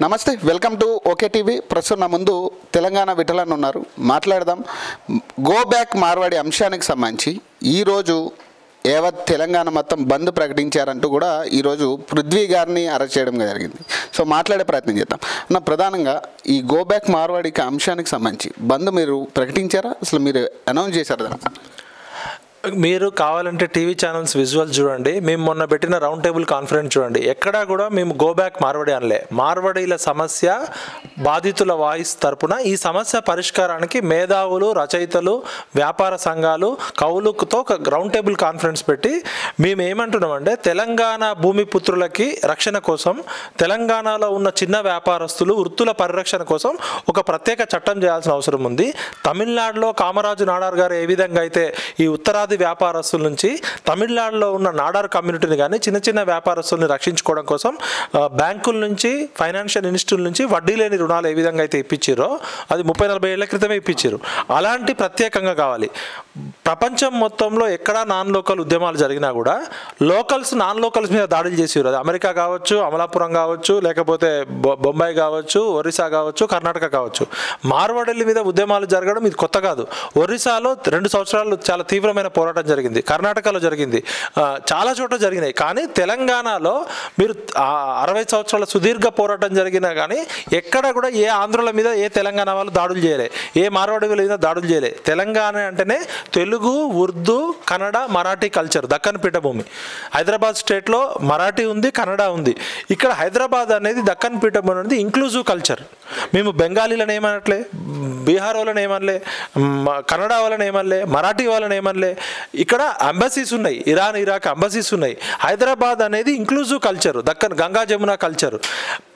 నమస్తే welcome to okay TV. ప్రస్తుతం నా ముందు తెలంగాణ విఠలన్ ఉన్నారు. మాట్లాడదాం గో బ్యాక్ మార్వాడి అంశానికి సంబంధించి. ఈరోజు యావత్ తెలంగాణ మొత్తం బంద్ ప్రకటించారంటూ కూడా ఈరోజు పృథ్వీ గారిని అరెస్ట్ చేయడం జరిగింది. సో మాట్లాడే ప్రయత్నం చేద్దాం. నా ప్రధానంగా ఈ గో బ్యాక్ మార్వాడికి అంశానికి సంబంధించి బంద్ మీరు ప్రకటించారా, అసలు మీరు అనౌన్స్ చేశారు దాన్ని? మీరు కావాలంటే టీవీ ఛానల్స్ విజువల్ చూడండి. మేము మొన్న పెట్టిన రౌండ్ టేబుల్ కాన్ఫరెన్స్ చూడండి. ఎక్కడా కూడా మేము గో బ్యాక్ మార్వడి అనలే. మార్వడీల సమస్య బాధితుల వాయిస్ తరపున ఈ సమస్య పరిష్కారానికి మేధావులు, రచయితలు, వ్యాపార సంఘాలు, కౌలుతో ఒక రౌండ్ టేబుల్ కాన్ఫరెన్స్ పెట్టి మేము ఏమంటున్నామంటే తెలంగాణ భూమి పుత్రులకి రక్షణ కోసం, తెలంగాణలో ఉన్న చిన్న వ్యాపారస్తులు వృత్తుల పరిరక్షణ కోసం ఒక ప్రత్యేక చట్టం చేయాల్సిన అవసరం ఉంది. తమిళనాడులో కామరాజు నాడార్ గారు ఏ విధంగా అయితే ఈ ఉత్తరాది వ్యాపారస్తుల నుంచి తమిళనాడులో ఉన్న నాడార్ కమ్యూనిటీని కానీ చిన్న చిన్న వ్యాపారస్తుల్ని రక్షించుకోవడం కోసం బ్యాంకుల నుంచి, ఫైనాన్షియల్ ఇన్స్టిట్యూట్ నుంచి వడ్డీ లేని రుణాలు ఏ విధంగా అయితే ఇప్పించారో అది 30-40 ఏళ్ల క్రితమే ఇప్పించారు. అలాంటి ప్రత్యేకంగా కావాలి. ప్రపంచం మొత్తంలో ఎక్కడా నాన్ లోకల్ ఉద్యమాలు జరిగినా కూడా లోకల్స్ నాన్ లోకల్స్ మీద దాడులు చేసేవారు. అది అమెరికా కావచ్చు, అమలాపురం కావచ్చు, లేకపోతే బొంబాయి కావచ్చు, ఒరిస్సా కావచ్చు, కర్ణాటక కావచ్చు. మార్వాడీల మీద ఉద్యమాలు జరగడం ఇది కొత్త కాదు. ఒరిస్సాలో 2 సంవత్సరాలు చాలా తీవ్రమైన పోరాటం జరిగింది, కర్ణాటకలో జరిగింది, చాలా చోట్ల జరిగినాయి. కానీ తెలంగాణలో మీరు 60 సంవత్సరాల సుదీర్ఘ పోరాటం జరిగినా కానీ ఎక్కడ కూడా ఏ ఆంధ్రుల మీద, ఏ తెలంగాణ వాళ్ళు దాడులు చేయలే, ఏ మార్వాడీల మీద దాడులు చేయలే. తెలంగాణ అంటేనే తెలుగు, ఉర్దూ, కన్నడ, మరాఠీ కల్చర్, దక్కన్ పీఠభూమి. హైదరాబాద్ స్టేట్లో మరాఠీ ఉంది, కన్నడ ఉంది. ఇక్కడ హైదరాబాద్ అనేది దక్కన్ పీఠభూమి అనేది ఇంక్లూజివ్ కల్చర్. మేము బెంగాలీలను ఏమనట్లే, బీహార్ వాళ్ళని ఏమనలే, కన్నడ వాళ్ళని ఏమనలే, మరాఠీ వాళ్ళని ఏమనలే. ఇక్కడ అంబసీస్ ఉన్నాయి, ఇరాన్, ఇరాక్ అంబసీస్ ఉన్నాయి. హైదరాబాద్ అనేది inclusive culture, Deccan Ganga Jamuna culture.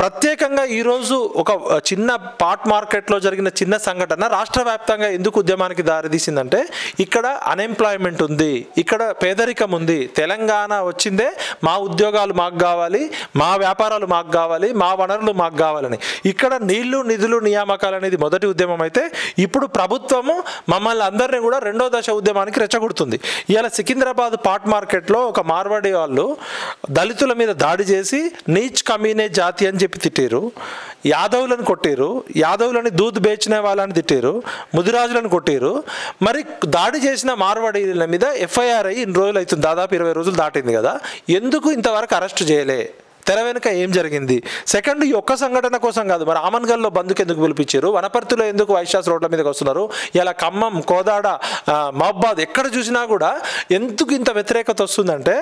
ప్రత్యేకంగా ఈరోజు ఒక చిన్న పాట్ మార్కెట్లో జరిగిన చిన్న సంఘటన రాష్ట్ర వ్యాప్తంగా ఎందుకు ఉద్యమానికి దారితీసిందంటే ఇక్కడ అన్ఎంప్లాయ్మెంట్ ఉంది, ఇక్కడ పేదరికం ఉంది. తెలంగాణ వచ్చిందే మా ఉద్యోగాలు మాకు కావాలి, మా వ్యాపారాలు మాకు కావాలి, మా వనరులు మాకు కావాలని. ఇక్కడ నీళ్లు, నిధులు, నియామకాలు అనేది మొదటి ఉద్యమం అయితే ఇప్పుడు ప్రభుత్వము మమ్మల్ని అందరినీ కూడా 2వ దశ ఉద్యమానికి రెచ్చగొడుతుంది. ఇవాళ సికింద్రాబాద్ పాట్ మార్కెట్లో ఒక మార్వాడి వాళ్ళు దళితుల మీద దాడి చేసి నీచ్ కమీనే జాతి అని చెప్పి తిట్టారు. యాదవులను కొట్టారు, యాదవులని దూద్ బేచిన వాళ్ళని తిట్టారు, ముదిరాజులను కొట్టారు. మరి దాడి చేసిన మార్వాడీల మీద ఎఫ్ఐఆర్ అయ్యి ఇన్ని రోజులు అవుతుంది, దాదాపు 20 రోజులు దాటింది కదా. ఎందుకు ఇంతవరకు అరెస్ట్ చేయలే? తెర వెనుక ఏం జరిగింది? సెకండ్, ఈ ఒక్క సంఘటన కోసం కాదు, మరి ఆమన్గల్లో బంధుకు ఎందుకు పిలిపించారు? వనపర్తిలో ఎందుకు వైశాస్ రోడ్ల మీదకి వస్తున్నారు? ఇలా ఖమ్మం, కోదాడ, మహబాద్ ఎక్కడ చూసినా కూడా ఎందుకు ఇంత వ్యతిరేకత వస్తుందంటే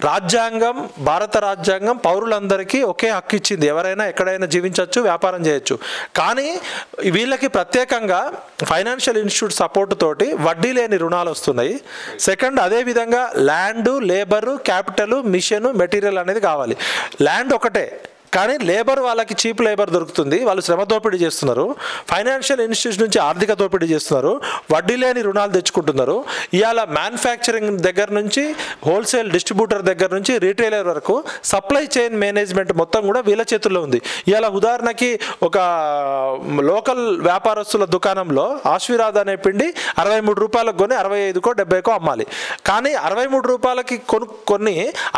రాజ్యాంగం, భారత రాజ్యాంగం పౌరులందరికీ ఒకే హక్కు ఇచ్చింది. ఎవరైనా ఎక్కడైనా జీవించవచ్చు, వ్యాపారం చేయొచ్చు. కానీ వీళ్ళకి ప్రత్యేకంగా ఫైనాన్షియల్ ఇన్స్టిట్యూట్ సపోర్ట్ తోటి వడ్డీ లేని రుణాలు వస్తున్నాయి. సెకండ్, అదేవిధంగా land, labour, capital, machine, material అనేది కావాలి. ల్యాండ్ ఒకటే కానీ లేబర్ వాళ్ళకి చీప్ లేబర్ దొరుకుతుంది, వాళ్ళు శ్రమ దోపిడీ చేస్తున్నారు. ఫైనాన్షియల్ ఇన్స్టిట్యూషన్ నుంచి ఆర్థిక దోపిడీ చేస్తున్నారు, వడ్డీ లేని రుణాలు తెచ్చుకుంటున్నారు. ఇవాళ మ్యానుఫ్యాక్చరింగ్ దగ్గర నుంచి, హోల్సేల్ డిస్ట్రిబ్యూటర్ దగ్గర నుంచి రీటైలర్ వరకు సప్లై చైన్ మేనేజ్మెంట్ మొత్తం కూడా వీళ్ళ చేతుల్లో ఉంది. ఇవాళ ఉదాహరణకి ఒక లోకల్ వ్యాపారస్తుల దుకాణంలో ఆశ్వీరాధ్ అనే పిండి 63 రూపాయలకు కొని 65కో 70కో అమ్మాలి. కానీ 63 రూపాయలకి కొన్ని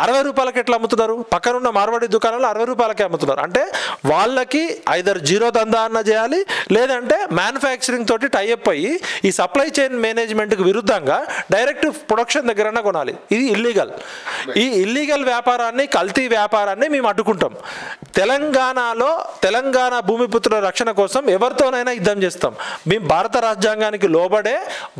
60 రూపాయలకి ఎట్లా అమ్ముతున్నారు? పక్కనున్న మార్వాడి దుకాణంలో 60 రూపాయలకి అమ్ముతున్నారు. అంటే వాళ్ళకి ఐదర్ జీరో దందా అన్న చేయాలి, లేదంటే మ్యానుఫ్యాక్చరింగ్ తోటి టైఅప్ అయ్యి ఈ సప్లై చైన్ మేనేజ్మెంట్కి విరుద్ధంగా డైరెక్ట్ ప్రొడక్షన్ దగ్గర కొనాలి. ఇది ఇల్లీగల్. ఈ ఇల్లీగల్ వ్యాపారాన్ని, కల్తీ వ్యాపారాన్ని మేము అడ్డుకుంటాం. తెలంగాణలో తెలంగాణ భూమిపుత్రుల రక్షణ కోసం ఎవరితోనైనా యుద్ధం చేస్తాం. మేము భారత రాజ్యాంగానికి లోబడే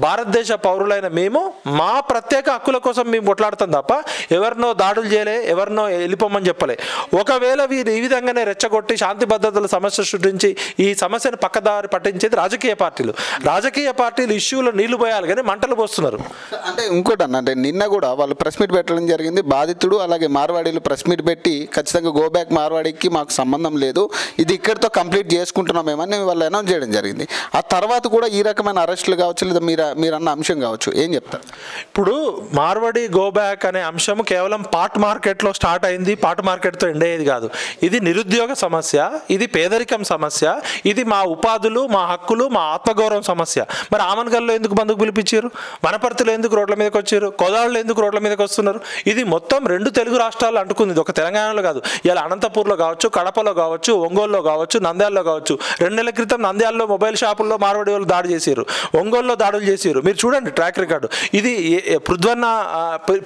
భారతదేశ పౌరులైన మేము మా ప్రత్యేక హక్కుల కోసం మేము కొట్లాడతాం తప్ప ఎవరినో దాడులు చేయలే, ఎవరినో వెళ్ళిపోమని చెప్పలే. ఒకవేళ వీరు ఈ విధంగానే రెచ్చగొట్టి శాంతి భద్రతల సమస్య సృష్టించి ఈ సమస్యను పక్కదారి పట్టించేది రాజకీయ పార్టీలు. రాజకీయ పార్టీలు ఇష్యూలో నీళ్లు పోయాలి కానీ మంటలు పోస్తున్నారు. అంటే ఇంకోటి అన్న, అంటే నిన్న కూడా వాళ్ళు ప్రెస్ మీట్ పెట్టడం జరిగింది. బాధితుడు అలాగే మార్వాడీలు ప్రెస్ మీట్ పెట్టి ఖచ్చితంగా గో బ్యాక్ మార్వాడికి మాకు సంబంధం లేదు, ఇది ఇక్కడితో కంప్లీట్ చేసుకుంటున్నామేమని వాళ్ళు అనౌన్స్ చేయడం జరిగింది. ఆ తర్వాత కూడా ఈ రకమైన అరెస్టులు కావచ్చు, లేదా మీరు అన్న అంశం కావచ్చు, ఏం చెప్తారు? ఇప్పుడు మార్వాడి గో బ్యాక్ అనే అంశం కేవలం పాట్ మార్కెట్లో స్టార్ట్ అయింది, పాట్ మార్కెట్తో ఎండ్ అయ్యేది కాదు. ఇది నిరుద్యోగ సమస్య, ఇది పేదరికం సమస్య, ఇది మా ఉపాధులు, మా హక్కులు, మా ఆత్మగౌరవం సమస్య. మరి ఆమన్గల్లో ఎందుకు బంధుకు పిలిపించారు? వనపర్తిలో ఎందుకు రోడ్ల మీదకి వచ్చారు? కోదాడలో ఎందుకు రోడ్ల మీదకి వస్తున్నారు? ఇది మొత్తం 2 తెలుగు రాష్ట్రాలు అంటుకుంది, ఒక తెలంగాణలో కాదు. ఇలా అనంతపూర్లో కావచ్చు, కడపలో కావచ్చు, ఒంగోలులో కావచ్చు, నంద్యాలలో కావచ్చు. 2 నెలల క్రితం నంద్యాలలో మొబైల్ షాపుల్లో మార్వాడి వాళ్ళు దాడి చేశారు, ఒంగోలులో దాడులు చేశారు. మీరు చూడండి ట్రాక్ రికార్డు. ఇది పృథ్వన్న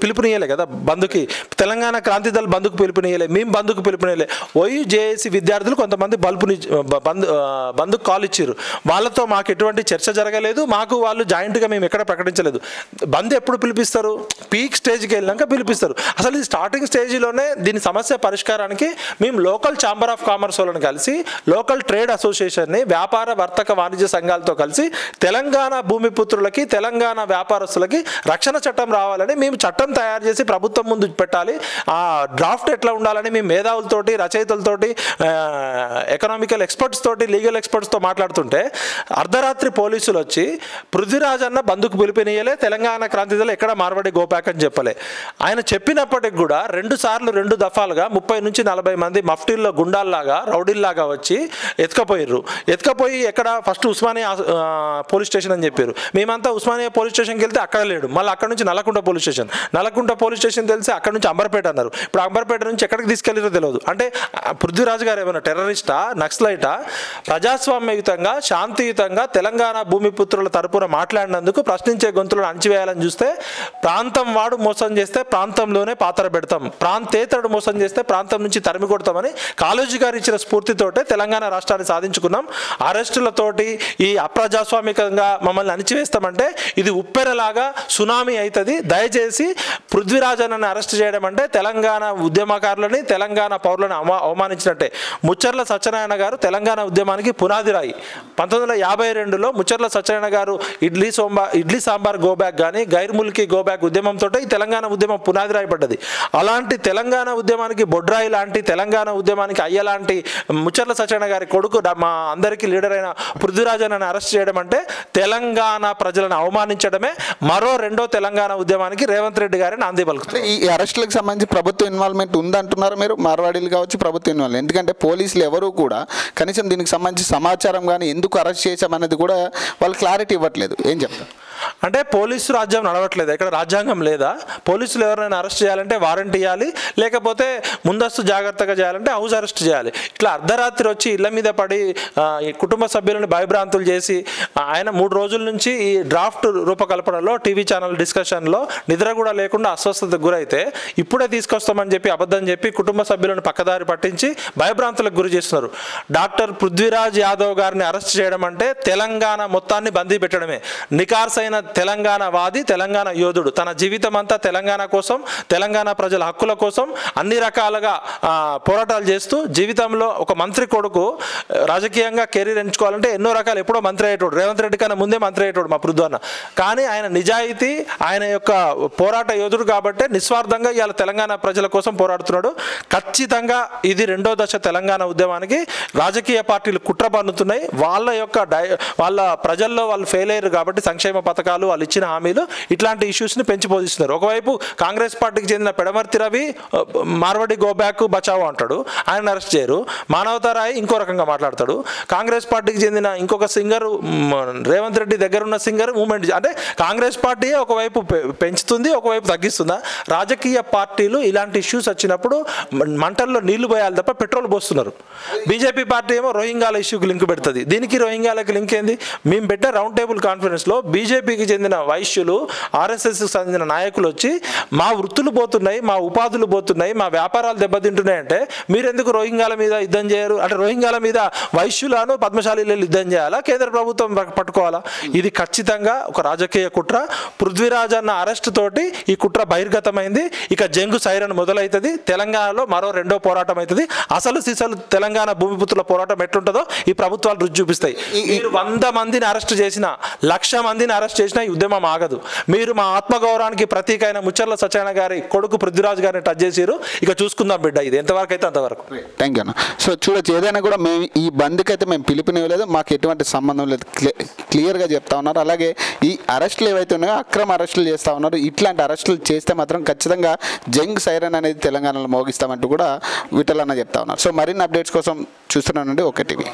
పిలుపునియలే కదా బంధుకి, తెలంగాణ క్రాంతి దళ బంధుకు పిలుపునియలే, మేము బంధుకు పిలుపునియలే. OUJAC విద్యార్థులు కొంతమంది బంధుకు కాల్ ఇచ్చారు. వాళ్ళతో మాకు ఎటువంటి చర్చ జరగలేదు, మాకు వాళ్ళు జాయింట్గా మేము ఎక్కడ ప్రకటించలేదు. బంద్ ఎప్పుడు పిలిపిస్తారు? పీక్ స్టేజ్కి వెళ్ళాక పిలిపిస్తారు. అసలు ఇది స్టార్టింగ్ స్టేజ్లోనే దీని సమస్య పరిష్కారానికి మేము లోకల్ ఛాంబర్ ఆఫ్ కామర్స్ వాళ్ళని కలిసి, లోకల్ ట్రేడ్ అసోసియేషన్ని, వ్యాపార వర్తక వాణిజ్య సంఘాలతో కలిసి తెలంగాణ భూమిపుత్రులకి, తెలంగాణ వ్యాపారస్తులకి రక్షణ చట్టం రావాలని మేము చట్టం తయారు చేసి ప్రభుత్వం ముందు పెట్టాలి. ఆ డ్రాఫ్ట్ ఎట్లా ఉండాలని మేము మేధావులతోటి, రచయితలతోటి, ఎకనామికల్ ఎక్స్పర్ట్స్ తోటి, లీగల్ ఎక్స్పర్ట్స్తో మాట్లాడుతుంటే అర్ధరాత్రి పోలీసులు వచ్చి పృథ్వీరాజ్ అన్న బంధుకు పిలిపినియలే, తెలంగాణ క్రాంతిదళ ఎక్కడ మార్వాడి గోపాక్ అని చెప్పలే. ఆయన చెప్పినప్పటికి కూడా 2 సార్లు 2 దఫాలుగా 30 నుంచి 40 మంది మఫ్టీల్లో గుండాల్లాగా, రౌడీల్లాగా వచ్చి ఎత్తుకపోయి ఎక్కడ ఫస్ట్ ఉస్మానియా పోలీస్ స్టేషన్ అని చెప్పారు. మేమంతా ఉస్మానియా పోలీస్ స్టేషన్కి వెళ్తే అక్కడ లేడు, మళ్ళీ అక్కడ నుంచి నల్లకుంట పోలీస్ స్టేషన్ తెలిసి అక్కడ నుంచి అంబర్పేట అన్నారు. ఇప్పుడు అంబర్పేట నుంచి ఎక్కడికి తీసుకెళ్లారో తెలియదు. అంటే పృథ్వీరాజ్ గారు ఏమైనా టెర్రరిస్టా, నక్సలైటా? ప్రజాస్వామ్యయుతంగా, శాంతియుతంగా తెలంగాణ భూమిపుత్రుల తరపున మాట్లాడినందుకు ప్రశ్నించే గొంతులను అణచివేయాలని చూస్తే, ప్రాంతం వాడు మోసం చేస్తే ప్రాంతంలోనే పాత్ర పెడతాం, ప్రాంతేతరుడు మోసం చేస్తే ప్రాంతం నుంచి తరిమి కొడతామని కాళోజీ గారు ఇచ్చిన స్ఫూర్తితోటే తెలంగాణ రాష్ట్రాన్ని సాధించుకున్నాం. అరెస్టులతోటి ఈ అప్రజాస్వామికంగా మమ్మల్ని అణిచివేస్తామంటే ఇది ఉప్పెరలాగా సునామీ అవుతుంది. దయచేసి పృథ్వీరాజన్ అరెస్ట్ చేయడం అంటే తెలంగాణ ఉద్యమకారులని, తెలంగాణ పౌరులను అవమానించినట్టే. ముచ్చర్ల సత్యనారాయణ గారు తెలంగాణ ఉద్యమానికి పునాది రాయి. 1952లో ముచ్చర్ల సత్యనారాయణ గారు ఇడ్లీ సాంబార్ గోబ్యాక్ కానీ, గైర్ ముల్కీ గోబ్యాక్ ఉద్యమంతో ఈ తెలంగాణ ఉద్యమం పునాది రాయబడ్డది. అలాంటి తెలంగాణ ఉద్యమానికి బొడ్రాయి లాంటి, తెలంగాణ ఉద్యమానికి అయ్య లాంటి ముచ్చర్ల సత్యనారాయణ గారి కొడుకు మా అందరికీ లీడర్ అయిన పృథ్వీరాజన్ అరెస్ట్ చేయడం అంటే తెలంగాణ ప్రజలను అవమానించడమే. మరో 2వ తెలంగాణ ఉద్యమానికి రేవంత్ రెడ్డి గారి నాంది పలుకుతారు. ఈ అరెస్టులకు సంబంధించి ప్రభుత్వ ఇన్వాల్వ్మెంట్ ఉందంటున్నారు మీరు? మార్వాడీలు కావచ్చు, ప్రభుత్వ ఇన్వాల్వ్. ఎందుకంటే పోలీసులు ఎవరు కూడా కనీసం దీనికి సంబంధించి సమాచారం కానీ ఎందుకు అరెస్ట్ చేశామనేది కూడా వాళ్ళు క్లారిటీ ఇవ్వట్లేదు. ఏం చెప్తారు? అంటే పోలీసు రాజ్యం నడవట్లేదు, ఇక్కడ రాజ్యాంగం లేదా? పోలీసులు ఎవరైనా అరెస్ట్ చేయాలంటే వారెంట్ ఇవ్వాలి, లేకపోతే ముందస్తు జాగ్రత్తగా చేయాలంటే హౌస్ అరెస్ట్ చేయాలి. ఇట్లా అర్ధరాత్రి వచ్చి ఇళ్ల మీద పడి కుటుంబ సభ్యులను భయభ్రాంతులు చేసి ఆయన 3 రోజుల నుంచి ఈ డ్రాఫ్ట్ రూపకల్పనలో టీవీ ఛానల్ డిస్కషన్లో నిద్ర కూడా లేకుండా అస్వస్థతకు గురైతే ఇప్పుడే తీసుకొస్తామని చెప్పి అబద్ధం చెప్పి కుటుంబ సభ్యులను పక్కదారి పట్టించి భయభ్రాంతులకు గురి చేస్తున్నారు. డాక్టర్ పృథ్వీరాజ్ యాదవ్ గారిని అరెస్ట్ చేయడం అంటే తెలంగాణ మొత్తాన్ని బందీ పెట్టడమే. నికార్సైన తెలంగాణ వాది, తెలంగాణ యోధుడు, తన జీవితం అంతా తెలంగాణ కోసం, తెలంగాణ ప్రజల హక్కుల కోసం అన్ని రకాలుగా పోరాటాలు చేస్తూ జీవితంలో ఒక మంత్రి కొడుకు రాజకీయంగా కెరీర్ ఎంచుకోవాలంటే ఎన్నో రకాలు, ఎప్పుడో మంత్రి అయ్యేటోడు, రేవంత్ రెడ్డి కన్నా ముందే మంత్రి అయ్యేటోడు మా పృథ్వన్న. కానీ ఆయన నిజాయితీ, ఆయన యొక్క పోరాట యోధుడు కాబట్టి నిస్వార్థంగా ఇవాళ తెలంగాణ ప్రజల కోసం పోరాడుతున్నాడు. ఖచ్చితంగా ఇది 2వ దశ తెలంగాణ ఉద్యమానికి రాజకీయ పార్టీలు కుట్ర పన్నుతున్నాయి. వాళ్ళ ప్రజల్లో వాళ్ళు ఫెయిల్ అయ్యారు కాబట్టి సంక్షేమ పథకాలు, వాళ్ళు ఇచ్చిన హామీలు, ఇట్లాంటి ఇష్యూస్ని పెంచిపోదిస్తున్నారు. ఒకవైపు కాంగ్రెస్ పార్టీకి చెందిన పెడమర్తి రవి మార్వాడి గోబ్యాక్ బచావో అంటాడు, ఆయన అరెస్ట్ చేయరు. మానవతారాయ్ ఇంకో రకంగా మాట్లాడతాడు. కాంగ్రెస్ పార్టీకి చెందిన ఇంకొక సింగర్, రేవంత్ రెడ్డి దగ్గర ఉన్న సింగర్ మూమెంట్, అంటే కాంగ్రెస్ పార్టీ ఒకవైపు పెంచుతుంది, ఒకవైపు తగ్గిస్తుందా? రాజకీయ పార్టీలు ఇలాంటి ఇష్యూస్ వచ్చినప్పుడు మంటల్లో నీళ్లు పోయాలి తప్ప పెట్రోల్ పోస్తున్నారు. బీజేపీ పార్టీ ఏమో రోహింగ్యాల ఇష్యూకి లింక్ పెడుతుంది. దీనికి రోహింగ్యాలకి లింక్ ఏంది? మేము పెట్టే రౌండ్ టేబుల్ కాన్ఫరెన్స్లో బీజేపీకి చెందిన వైశ్యులు, ఆర్ఎస్ఎస్కి చెందిన నాయకులు వచ్చి మా వృత్తులు పోతున్నాయి, మా ఉపాధులు పోతున్నాయి, మా వ్యాపారాలు దెబ్బతింటున్నాయి అంటే మీరెందుకు రోహింగ్యాల మీద యుద్ధం చేయరు? అంటే రోహింగ్యాల మీద వైశ్యులను, పద్మశాలీలు యుద్ధం చేయాలా? కేంద్ర ప్రభుత్వం పట్టుకోవాలా? ఇది ఖచ్చితంగా ఒక రాజకీయ కుట్ర. పృథ్వీరాజ్ అన్న అరెస్ట్ తోటి ఈ కుట్ర బహిర్గతమైంది. ఇక జంగు సైరన్ మొదలవుతుంది. తెలంగాణలో మరో 2వ పోరాటం అవుతుంది. అసలు సిసలు తెలంగాణ భూమిపుత్రుల పోరాటం ఎట్లుంటుందో ఈ ప్రభుత్వాలు రుచి చూపిస్తాయి. మీరు 100 మందిని అరెస్ట్ చేసిన, 1,00,000 మందిని అరెస్ట్ చేసిన చేసినా ఈ ఉద్యమం ఆగదు. మీరు మా ఆత్మగౌరవానికి ప్రతీక అయిన ముచ్చర్ల సత్యనారాయణ గారి కొడుకు పృథ్వీరాజ్ గారిని టచ్ చేసిరు. ఇక చూసుకుందాం బిడ్డ, ఇది ఎంతవరకు అయితే అంతవరకు. థ్యాంక్ యూ అన్న. సో చూడొచ్చు, ఏదైనా కూడా మేము ఈ బంద్కి అయితే మేము పిలుపునివ్వలేదు, మాకు ఎటువంటి సంబంధం లేదు, క్లియర్గా చెప్తా ఉన్నారు. అలాగే ఈ అరెస్టులు ఏవైతే ఉన్నాయో అక్రమ అరెస్టులు చేస్తూ ఉన్నారు. ఇట్లాంటి అరెస్టులు చేస్తే మాత్రం ఖచ్చితంగా జంగ్ సైరన్ అనేది తెలంగాణలో మోగిస్తామంటూ కూడా విఠల్ అన్న చెప్తా ఉన్నారు. సో మరిన్ని అప్డేట్స్ కోసం చూస్తున్నానండి ఓకే టీవీ.